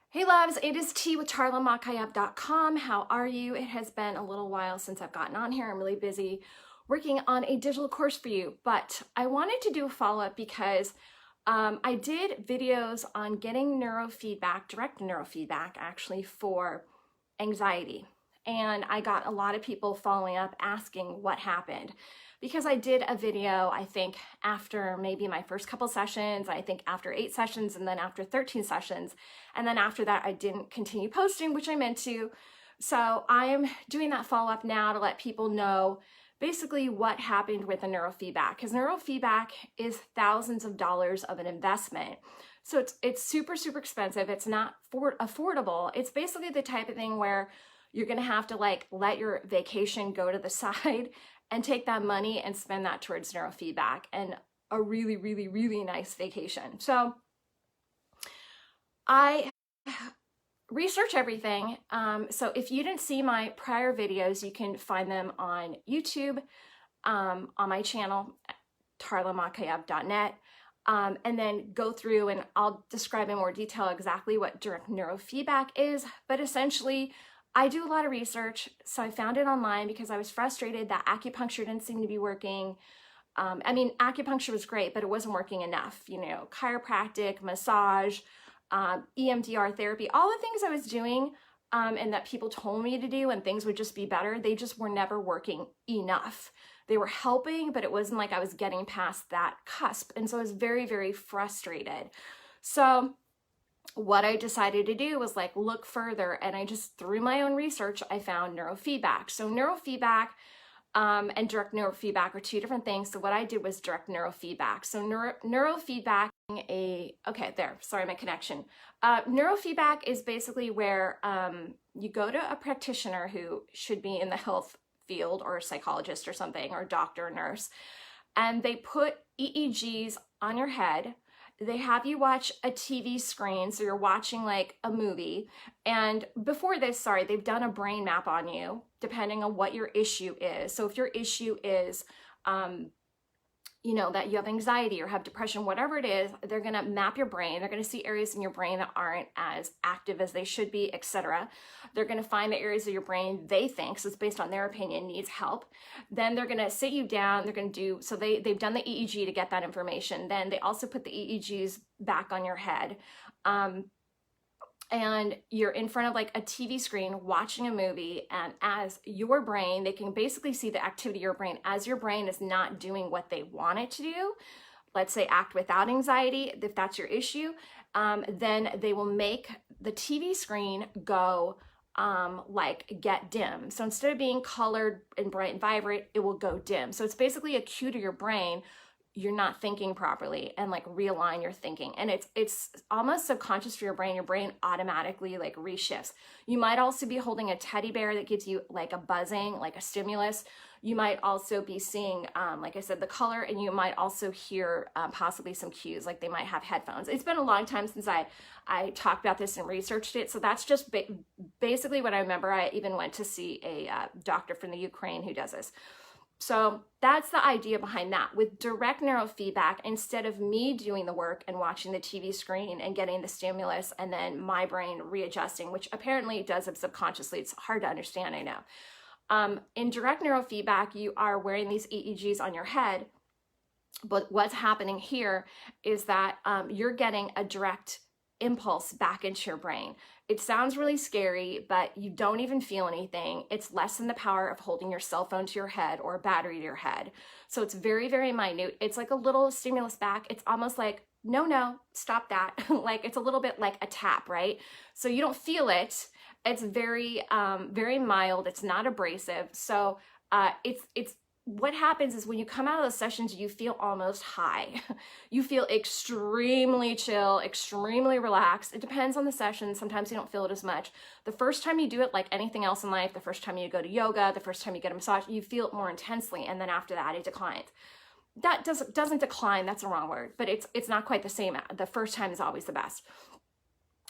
Hey loves, it is T with charlamakayab.com. How are you? It has been a little while since I've gotten on here. I'm really busy working on a digital course for you, but I wanted to do a follow-up because I did videos on getting neurofeedback, direct neurofeedback actually, for anxiety. And I got a lot of people following up asking what happened. Because I did a video, I think after maybe my first couple sessions, I think after 8 sessions, and then after 13 sessions. And then after that, I didn't continue posting, which I meant to. So I am doing that follow-up now to let people know basically what happened with the neurofeedback, because neurofeedback is thousands of dollars of an investment. So it's super, super expensive. It's not affordable. It's basically the type of thing where you're going to have to like let your vacation go to the side and take that money and spend that towards neurofeedback and a really, really, really nice vacation. So I research everything. So if you didn't see my prior videos, you can find them on YouTube, on my channel, charlamakayab.net. And then go through and I'll describe in more detail exactly what direct neurofeedback is. But essentially, I do a lot of research, so I found it online because I was frustrated that acupuncture didn't seem to be working. I mean, acupuncture was great, but it wasn't working enough. You know, chiropractic, massage, EMDR therapy, all the things I was doing and that people told me to do and things would just be better, they just were never working enough. They were helping, but it wasn't like I was getting past that cusp. And so I was very, very frustrated. So what I decided to do was like look further, and I just, through my own research, I found neurofeedback. So neurofeedback and direct neurofeedback are two different things. So what I did was direct neurofeedback. So neurofeedback, sorry, my connection. Neurofeedback is basically where you go to a practitioner who should be in the health field or a psychologist or something, or doctor or nurse, and they put EEGs on your head. They have you watch a TV screen, so you're watching like a movie. And before this, they've done a brain map on you, depending on what your issue is. So if your issue is, that you have anxiety or have depression, whatever it is, they're gonna map your brain. They're gonna see areas in your brain that aren't as active as they should be, etc. They're gonna find the areas of your brain they think, so it's based on their opinion, needs help. Then they're gonna sit you down, they're gonna do, so they've done the EEG to get that information. Then they also put the EEGs back on your head. And you're in front of like a TV screen watching a movie, and as your brain, they can basically see the activity of your brain as your brain is not doing what they want it to do. Let's say act without anxiety, if that's your issue, then they will make the TV screen go like get dim. So instead of being colored and bright and vibrant, it will go dim. So it's basically a cue to your brain, you're not thinking properly, and like realign your thinking. And it's almost subconscious for your brain. Your brain automatically like reshifts. You might also be holding a teddy bear that gives you like a buzzing, like a stimulus. You might also be seeing, like I said, the color, and you might also hear possibly some cues, like they might have headphones. It's been a long time since I talked about this and researched it. So that's just basically what I remember. I even went to see a doctor from the Ukraine who does this. So that's the idea behind that. With direct neurofeedback, instead of me doing the work and watching the TV screen and getting the stimulus and then my brain readjusting, which apparently it does subconsciously, it's hard to understand, I know. In direct neurofeedback, you are wearing these EEGs on your head, but what's happening here is that you're getting a direct impulse back into your brain. It sounds really scary, but you don't even feel anything. It's less than the power of holding your cell phone to your head or a battery to your head. So it's very, very minute. It's like a little stimulus back. It's almost like, no, stop that. Like it's a little bit like a tap, right? So you don't feel it. It's very, very mild. It's not abrasive. So it's what happens is when you come out of those sessions, you feel almost high. You feel extremely chill, extremely relaxed. It depends on the session. Sometimes you don't feel it as much. The first time you do it, like anything else in life, the first time you go to yoga, the first time you get a massage, you feel it more intensely. And then after that, it declines. That doesn't decline. That's the wrong word, but it's not quite the same. The first time is always the best.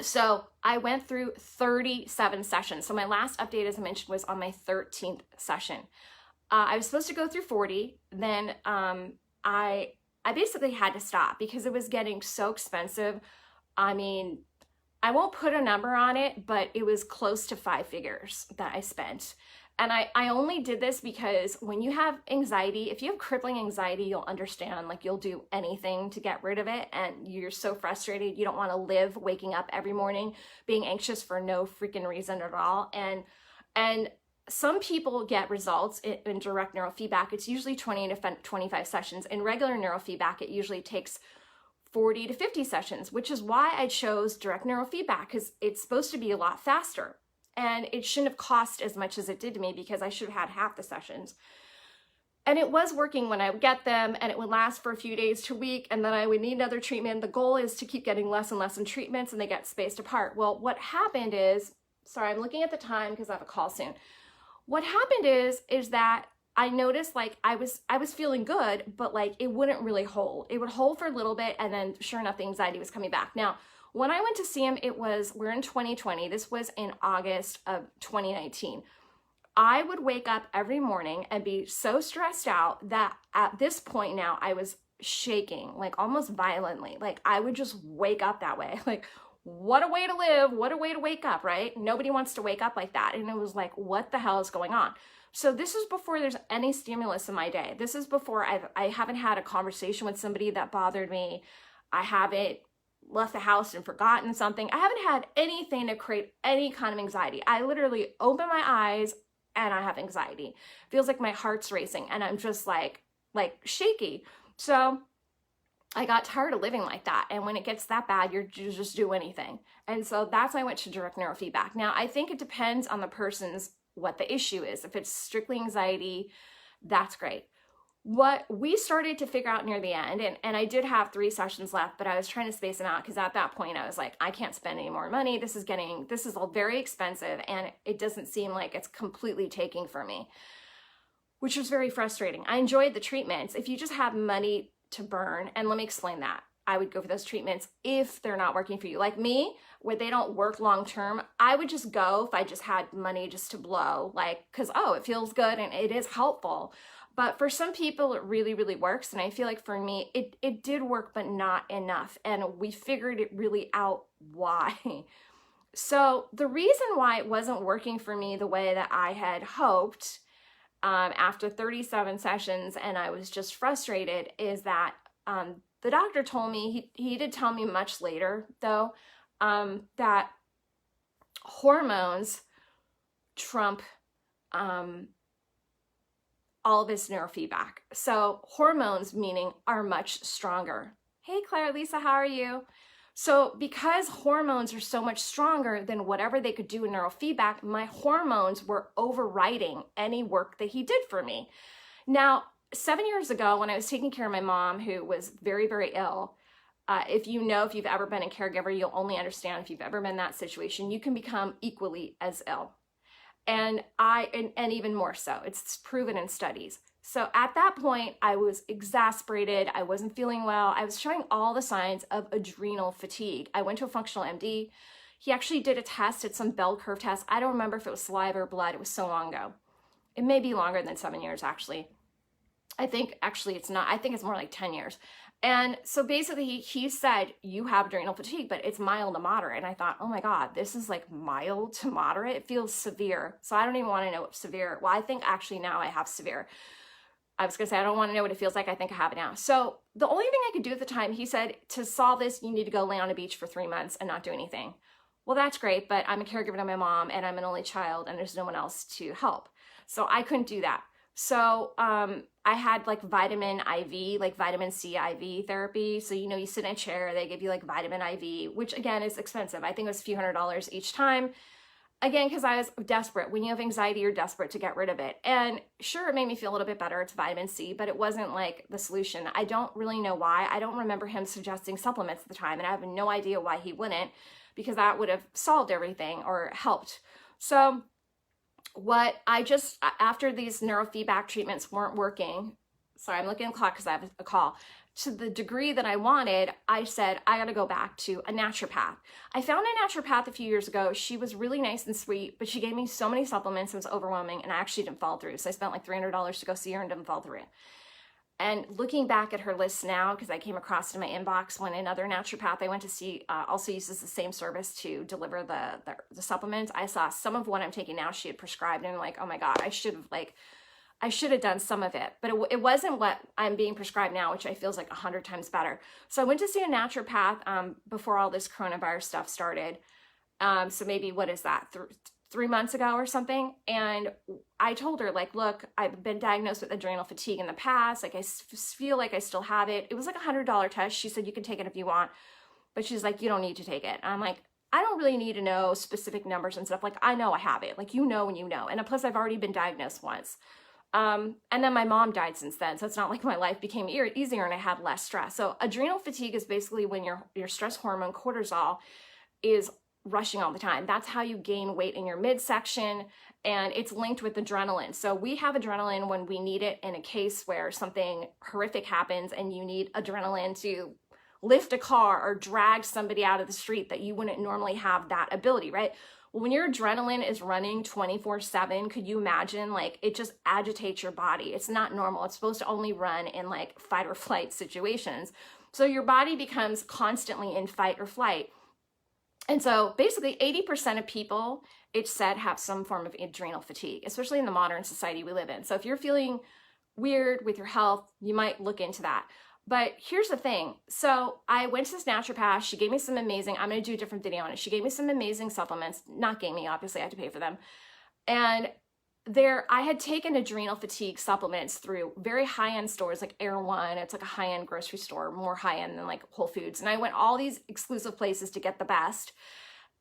So I went through 37 sessions. So my last update, as I mentioned, was on my 13th session. I was supposed to go through 40, then I basically had to stop because it was getting so expensive. I mean, I won't put a number on it, but it was close to 5 figures that I spent. And I only did this because when you have anxiety, if you have crippling anxiety, you'll understand, like you'll do anything to get rid of it. And you're so frustrated. You don't want to live waking up every morning being anxious for no freaking reason at all. And some people get results in direct neurofeedback. It's usually 20 to 25 sessions. In regular neurofeedback, it usually takes 40 to 50 sessions, which is why I chose direct neurofeedback, because it's supposed to be a lot faster. And it shouldn't have cost as much as it did to me because I should have had half the sessions. And it was working when I would get them, and it would last for a few days to a week, and then I would need another treatment. The goal is to keep getting less and less in treatments, and they get spaced apart. Well, what happened is, sorry, I'm looking at the time because I have a call soon. What happened is that I noticed like I was feeling good, but like it wouldn't really hold. It would hold for a little bit, and then sure enough, the anxiety was coming back. Now, when I went to see him, we're in 2020. This was in August of 2019. I would wake up every morning and be so stressed out that at this point now I was shaking, like almost violently. Like I would just wake up that way. Like, what a way to live. What a way to wake up, right? Nobody wants to wake up like that. And it was like, what the hell is going on? So this is before there's any stimulus in my day. This is before I haven't had a conversation with somebody that bothered me. I haven't left the house and forgotten something. I haven't had anything to create any kind of anxiety. I literally open my eyes and I have anxiety. Feels like my heart's racing and I'm just like shaky. So I got tired of living like that. And when it gets that bad, you just do anything. And so that's why I went to direct neurofeedback. Now, I think it depends on the person's, what the issue is. If it's strictly anxiety, that's great. What we started to figure out near the end, and I did have 3 sessions left, but I was trying to space them out because at that point I was like, I can't spend any more money. This is all very expensive and it doesn't seem like it's completely taking for me, which was very frustrating. I enjoyed the treatments. If you just have money to burn, and let me explain that, I would go for those treatments if they're not working for you. Like me, where they don't work long term, I would just go if I just had money just to blow, like, because, oh, it feels good and it is helpful. But for some people, it really, really works. And I feel like for me, it did work, but not enough. And we figured it really out why. So the reason why it wasn't working for me the way that I had hoped after 37 sessions, and I was just frustrated, is that the doctor told me, he did tell me much later, though, that hormones trump all of his neurofeedback. So hormones, meaning, are much stronger. Hey, Claire, Lisa, how are you? So because hormones are so much stronger than whatever they could do in neurofeedback, my hormones were overriding any work that he did for me. Now, 7 years ago, when I was taking care of my mom, who was very, very ill, if you've ever been a caregiver, you'll only understand if you've ever been in that situation, you can become equally as ill. And even more so, it's proven in studies. So at that point, I was exasperated. I wasn't feeling well. I was showing all the signs of adrenal fatigue. I went to a functional MD. He actually did a test. It's some bell curve test. I don't remember if it was saliva or blood. It was so long ago. It may be longer than 7 years, actually. I think actually it's not. I think it's more like 10 years. And so basically he said, you have adrenal fatigue, but it's mild to moderate. And I thought, oh my God, this is like mild to moderate. It feels severe. So I don't even want to know what severe. Well, I think actually now I have severe. I was going to say, I don't want to know what it feels like. I think I have it now. So the only thing I could do at the time, he said, to solve this, you need to go lay on a beach for 3 months and not do anything. Well, that's great, but I'm a caregiver to my mom and I'm an only child and there's no one else to help. So I couldn't do that. So I had like vitamin IV, like vitamin C IV therapy. So, you sit in a chair, they give you like vitamin IV, which again is expensive. I think it was a few $100s each time. Again, because I was desperate. When you have anxiety, you're desperate to get rid of it. And sure, it made me feel a little bit better. It's vitamin C, but it wasn't like the solution. I don't really know why. I don't remember him suggesting supplements at the time, and I have no idea why he wouldn't, because that would have solved everything or helped. So after these neurofeedback treatments weren't working, sorry, I'm looking at the clock because I have a call, to the degree that I wanted, I said, I got to go back to a naturopath. I found a naturopath a few years ago. She was really nice and sweet, but she gave me so many supplements, it was overwhelming, and I actually didn't follow through. So I spent like $300 to go see her and didn't follow through. And looking back at her list now, because I came across it in my inbox when another naturopath I went to see also uses the same service to deliver the supplements, I saw some of what I'm taking now she had prescribed, and I'm like, oh my God, I should have done some of it, but it wasn't what I'm being prescribed now, which I feel is like 100 times better. So I went to see a naturopath before all this coronavirus stuff started. So maybe, what is that, 3 months ago or something? And I told her, like, look, I've been diagnosed with adrenal fatigue in the past. Like, I feel like I still have it. It was like $100 test. She said, you can take it if you want, but she's like, you don't need to take it. And I'm like, I don't really need to know specific numbers and stuff. Like, I know I have it. Like, you know when you know. And plus, I've already been diagnosed once. And then my mom died since then. So it's not like my life became easier and I had less stress. So adrenal fatigue is basically when your stress hormone cortisol is rushing all the time. That's how you gain weight in your midsection, and it's linked with adrenaline. So we have adrenaline when we need it in a case where something horrific happens and you need adrenaline to lift a car or drag somebody out of the street that you wouldn't normally have that ability, right? Well, when your adrenaline is running 24/7, could you imagine, like, it just agitates your body. It's not normal. It's supposed to only run in like fight or flight situations. So your body becomes constantly in fight or flight. And so basically 80% of people, it's said, have some form of adrenal fatigue, especially in the modern society we live in. So if you're feeling weird with your health, you might look into that. But here's the thing. So I went to this naturopath. She gave me some amazing, I'm going to do a different video on it. She gave me some amazing supplements, not gave me, obviously I had to pay for them. And I had taken adrenal fatigue supplements through very high-end stores like Air One. It's like a high-end grocery store, more high-end than like Whole Foods. And I went all these exclusive places to get the best.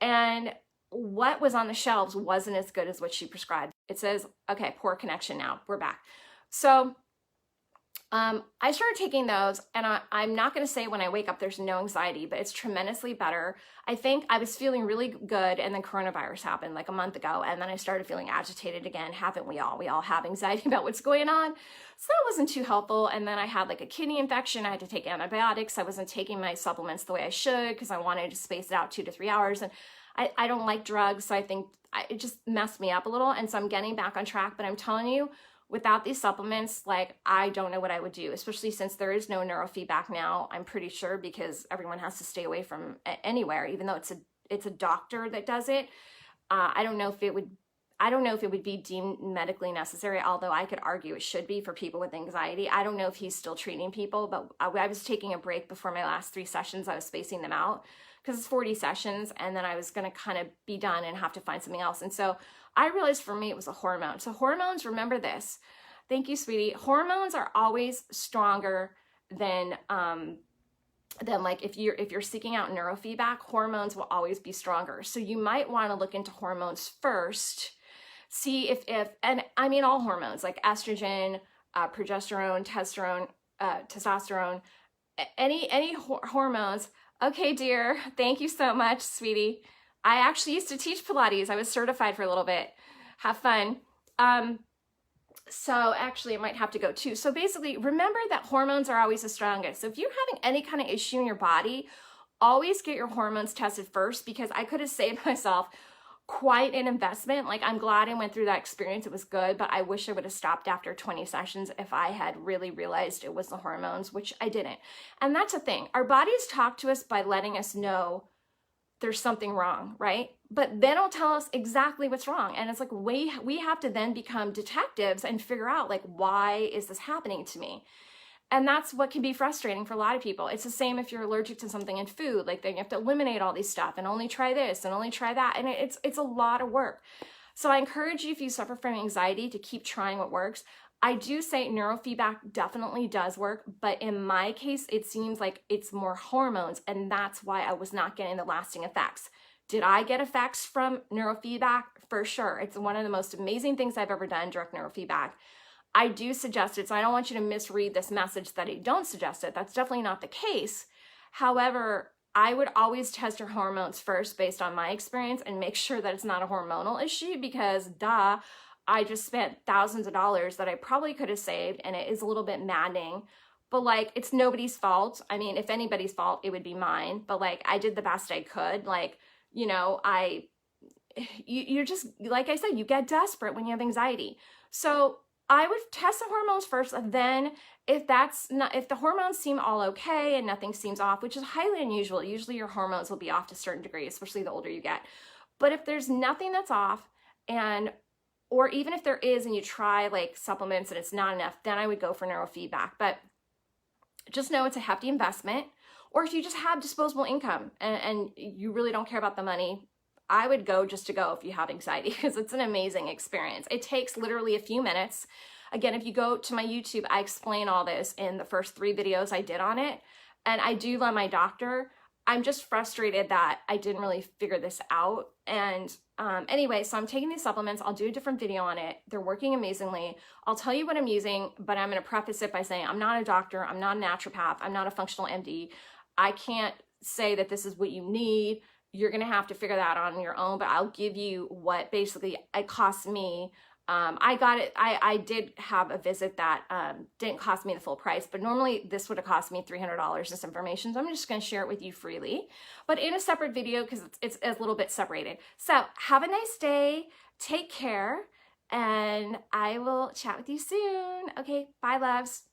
And what was on the shelves wasn't as good as what she prescribed. It says, okay, poor connection now. We're back. So I started taking those, and I'm not going to say when I wake up there's no anxiety, but it's tremendously better. I think I was feeling really good, and then coronavirus happened like a month ago, and then I started feeling agitated again. Haven't we all? We all have anxiety about what's going on. So that wasn't too helpful. And then I had like a kidney infection. I had to take antibiotics. I wasn't taking my supplements the way I should because I wanted to space it out 2 to 3 hours. And I don't like drugs, so I think it just messed me up a little. And so I'm getting back on track, but I'm telling you, without these supplements, like, I don't know what I would do, especially since there is no neurofeedback now, I'm pretty sure, because everyone has to stay away from anywhere, even though it's a doctor that does it. I don't know if it would be deemed medically necessary, although I could argue it should be for people with anxiety. I don't know if he's still treating people, but I was taking a break before my last 3 sessions. I was spacing them out because it's 40 sessions, and then I was going to kind of be done and have to find something else. And so I realized for me it was a hormone. So hormones, remember this. Thank you, sweetie. Hormones are always stronger than like if you're seeking out neurofeedback, hormones will always be stronger. So you might want to look into hormones first. See if and I mean all hormones like estrogen, progesterone, testosterone, any hormones. Okay, dear. Thank you so much, sweetie. I actually used to teach Pilates. I was certified for a little bit. Have fun. So actually, I might have to go too. So basically, remember that hormones are always the strongest. So if you're having any kind of issue in your body, always get your hormones tested first, because I could have saved myself quite an investment. Like, I'm glad I went through that experience. It was good, but I wish I would have stopped after 20 sessions if I had really realized it was the hormones, which I didn't. And that's the thing. Our bodies talk to us by letting us know there's something wrong, right? But they don't tell us exactly what's wrong. And it's like, we have to then become detectives and figure out, like, why is this happening to me? And that's what can be frustrating for a lot of people. It's the same if you're allergic to something in food. Like, then you have to eliminate all these stuff and only try this and only try that. And it's a lot of work. So I encourage you, if you suffer from anxiety, to keep trying what works. I do say neurofeedback definitely does work, but in my case, it seems like it's more hormones, and that's why I was not getting the lasting effects. Did I get effects from neurofeedback? For sure. It's one of the most amazing things I've ever done, direct neurofeedback. I do suggest it, so I don't want you to misread this message that I don't suggest it. That's definitely not the case. However, I would always test your hormones first based on my experience and make sure that it's not a hormonal issue, because duh, I just spent thousands of dollars that I probably could have saved, and it is a little bit maddening. But like, it's nobody's fault. I mean, if anybody's fault, it would be mine. But like, I did the best I could. Like, you know, you're just, like I said, you get desperate when you have anxiety. So I would test the hormones first. Then if the hormones seem all okay and nothing seems off, which is highly unusual, usually your hormones will be off to a certain degree, especially the older you get. But if there's nothing that's off, or even if there is and you try like supplements and it's not enough, then I would go for neurofeedback. But just know it's a hefty investment. Or if you just have disposable income and you really don't care about the money, I would go just to go if you have anxiety, because it's an amazing experience. It takes literally a few minutes. Again, if you go to my YouTube, I explain all this in the first 3 videos I did on it. And I do love my doctor. I'm just frustrated that I didn't really figure this out. And anyway, so I'm taking these supplements. I'll do a different video on it. They're working amazingly. I'll tell you what I'm using, but I'm going to preface it by saying I'm not a doctor. I'm not a naturopath. I'm not a functional MD. I can't say that this is what you need. You're going to have to figure that out on your own, but I'll give you what basically it costs me. I got it. I did have a visit that didn't cost me the full price, but normally this would have cost me $300, this information. So I'm just going to share it with you freely, but in a separate video because it's a little bit separated. So have a nice day. Take care, and I will chat with you soon. Okay, bye, loves.